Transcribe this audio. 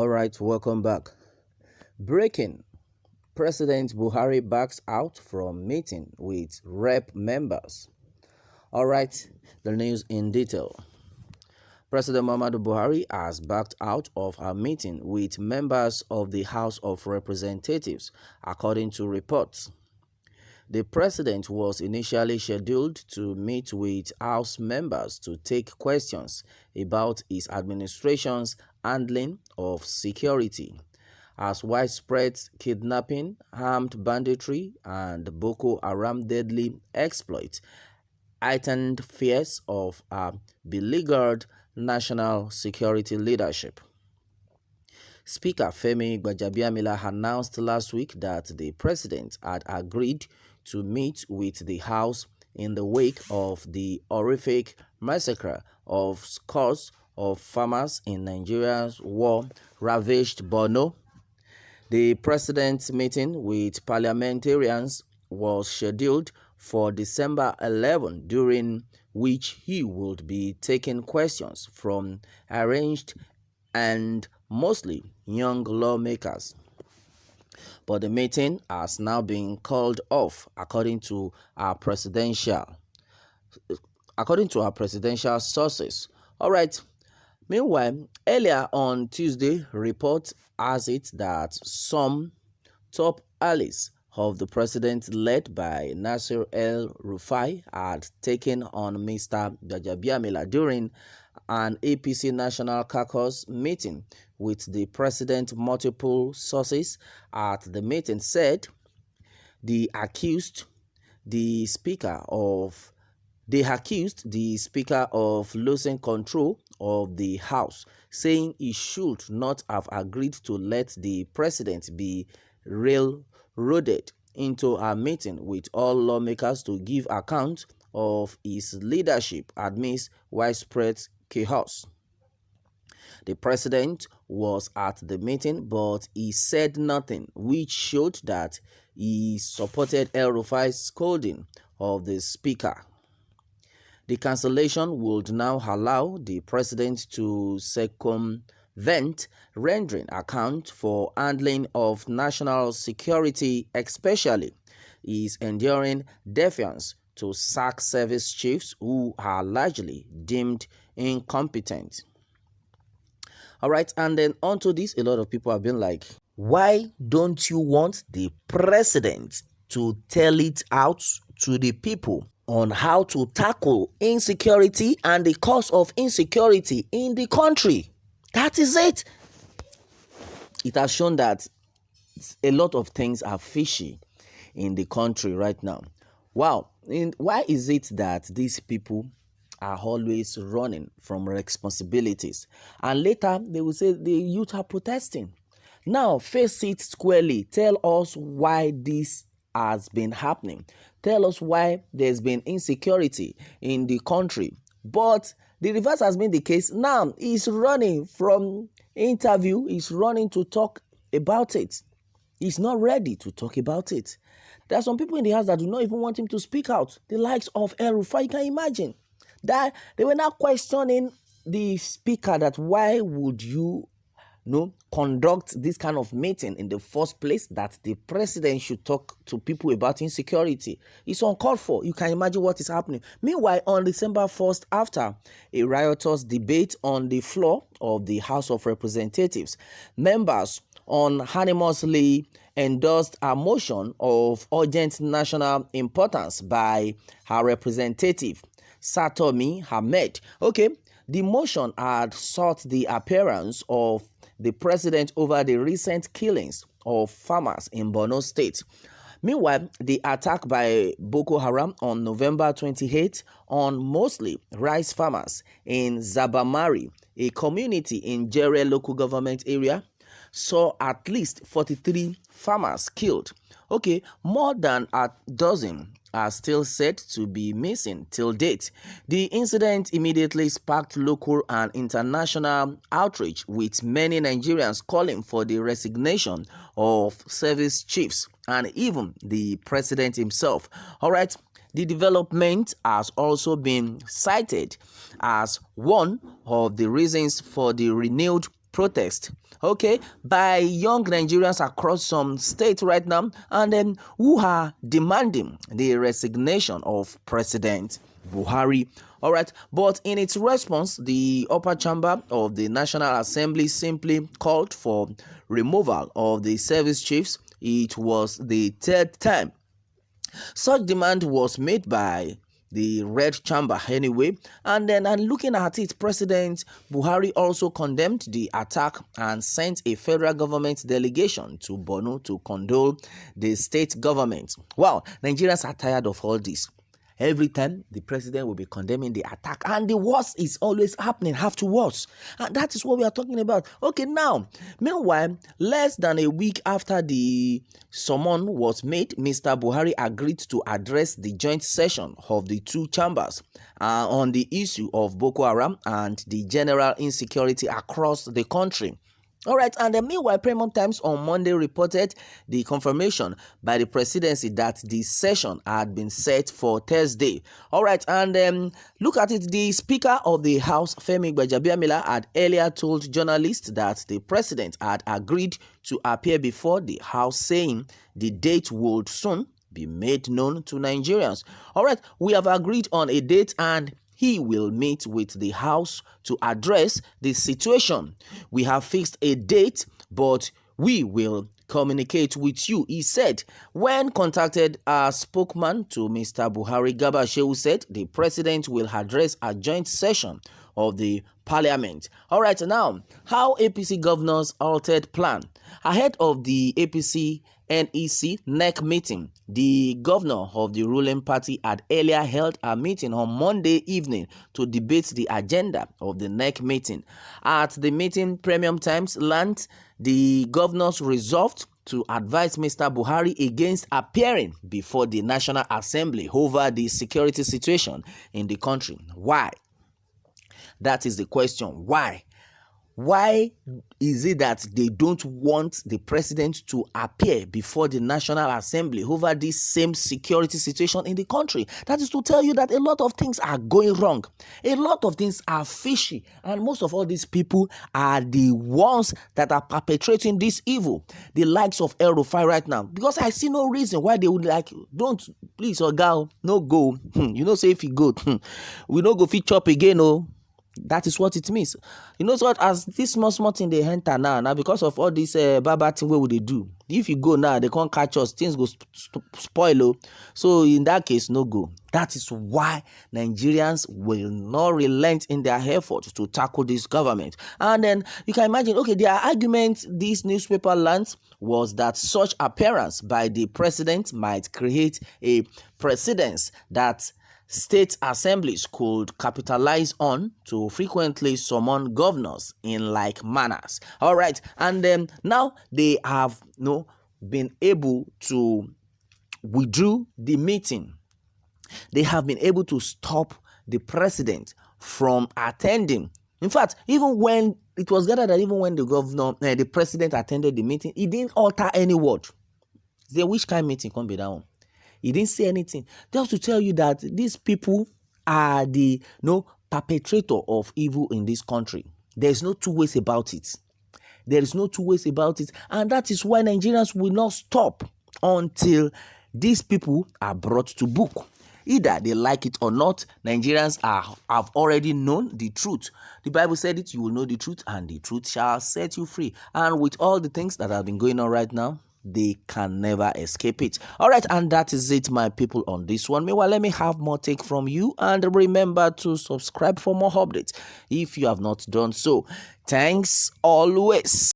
All right, welcome back. Breaking. President Buhari backs out from meeting with rep members. All right, the news in detail. President Muhammadu Buhari has backed out of a meeting with members of the House of Representatives, according to reports. The president was initially scheduled to meet with House members to take questions about his administration's handling of security, as widespread kidnapping, armed banditry, and Boko Haram deadly exploit heightened fears of a beleaguered national security leadership. Speaker Femi Gbajabiamila announced last week that the president had agreed to meet with the House in the wake of the horrific massacre of scores of farmers in Nigeria's war-ravaged Borno. The president's meeting with parliamentarians was scheduled for December 11, during which he would be taking questions from arranged and mostly young lawmakers. But the meeting has now been called off according to our presidential sources. All right. Meanwhile, earlier on Tuesday, report has it that some top allies of the president, led by Nasir El-Rufai, had taken on Mr. Gbajabiamila during an APC National Caucus meeting with the president. Multiple sources at the meeting said they accused the speaker of losing control of the House, saying he should not have agreed to let the president be railroaded into a meeting with all lawmakers to give account of his leadership amidst widespread chaos. The president was at the meeting, but he said nothing, which showed that he supported El-Rufai's scolding of the speaker. The cancellation would now allow the president to circumvent rendering account for handling of national security, especially his enduring defiance to sack service chiefs who are largely deemed incompetent. All right, and then onto this, a lot of people have been like, why don't you want the president to tell it out to the people on how to tackle insecurity and the cause of insecurity in the country? That is it. It has shown that a lot of things are fishy in the country right now. Wow. And why is it that these people are always running from responsibilities, and later they will say the youth are protesting? Now face it squarely. Tell us why this has been happening. Tell us why there's been insecurity in the country. But the reverse has been the case. Now he's running from interview. He's running to talk about it. He's not ready to talk about it. There are some people in the house that do not even want him to speak out. The likes of El-Rufai, you can imagine that they were now questioning the speaker that why would you conduct this kind of meeting in the first place, that the president should talk to people about insecurity. It's uncalled for. You can imagine what is happening. Meanwhile, on December 1st, after a riotous debate on the floor of the House of Representatives, members unanimously endorsed a motion of urgent national importance by her representative, Satomi Ahmed. Okay, the motion had sought the appearance of the president over the recent killings of farmers in Borno State. Meanwhile, the attack by Boko Haram on November 28 on mostly rice farmers in Zabamari, a community in Jere local government area, saw at least 43 farmers killed. Okay, more than a dozen are still said to be missing till date. The incident immediately sparked local and international outrage, with many Nigerians calling for the resignation of service chiefs and even the president himself. All right. The development has also been cited as one of the reasons for the renewed protest, okay, by young Nigerians across some states right now, and then who are demanding the resignation of President Buhari. All right, but in its response, the upper chamber of the National Assembly simply called for removal of the service chiefs. It was the third time such demand was made by the Red Chamber anyway. And then, and looking at it, President Buhari also condemned the attack and sent a federal government delegation to Borno to condole the state government. Wow, Nigerians are tired of all this. Every time the president will be condemning the attack, and the worst is always happening afterwards. And that is what we are talking about. Okay, now, meanwhile, less than a week after the summon was made, Mr. Buhari agreed to address the joint session of the two chambers on the issue of Boko Haram and the general insecurity across the country. All right, and then meanwhile, Premium Times on Monday reported the confirmation by the presidency that the session had been set for Thursday. All right, and look at it. The Speaker of the House, Femi Gbajabiamila, had earlier told journalists that the president had agreed to appear before the House, saying the date would soon be made known to Nigerians. All right, we have agreed on a date, and he will meet with the House to address the situation. We have fixed a date, but we will communicate with you, he said. When contacted, a spokesman to Mr. Buhari, Garba Shehu, said the president will address a joint session of the parliament. All right, now, how APC governors altered plan. Ahead of the APC NEC meeting, the governor of the ruling party had earlier held a meeting on Monday evening to debate the agenda of the NEC meeting. At the meeting, Premium Times learned the governors resolved to advise Mr. Buhari against appearing before the National Assembly over the security situation in the country. Why? That is the question. Why? Why is it that they don't want the president to appear before the National Assembly over this same security situation in the country? That is to tell you that a lot of things are going wrong. A lot of things are fishy. And most of all these people are the ones that are perpetrating this evil. The likes of El Rufai right now. Because I see no reason why they would like, don't, please, Oga, no go. You know, say if you go, we no go fit chop again, oh. That is what it means. You know what? As this small thing they enter now because of all this baba thing, what would they do? If you go now, they can't catch us. Things go spoil. Oh. So in that case, no go. That is why Nigerians will not relent in their efforts to tackle this government. And then you can imagine, okay, their argument this newspaper lands was that such appearance by the president might create a precedence that state assemblies could capitalize on to frequently summon governors in like manners. All right, and then now they have been able to withdraw the meeting. They have been able to stop the president from attending. In fact, even when it was gathered that even when the president attended the meeting, he didn't utter any word. Then which kind of meeting can be that one? He didn't say anything. Just to tell you that these people are the perpetrator of evil in this country. There's no two ways about it. There is no two ways about it. And that is why Nigerians will not stop until these people are brought to book. Either they like it or not, Nigerians have already known the truth. The Bible said it, you will know the truth, and the truth shall set you free. And with all the things that have been going on right now, they can never escape it. All right, and that is it, my people, on this one. Meanwhile, let me have more take from you, and remember to subscribe for more updates if you have not done so. Thanks always.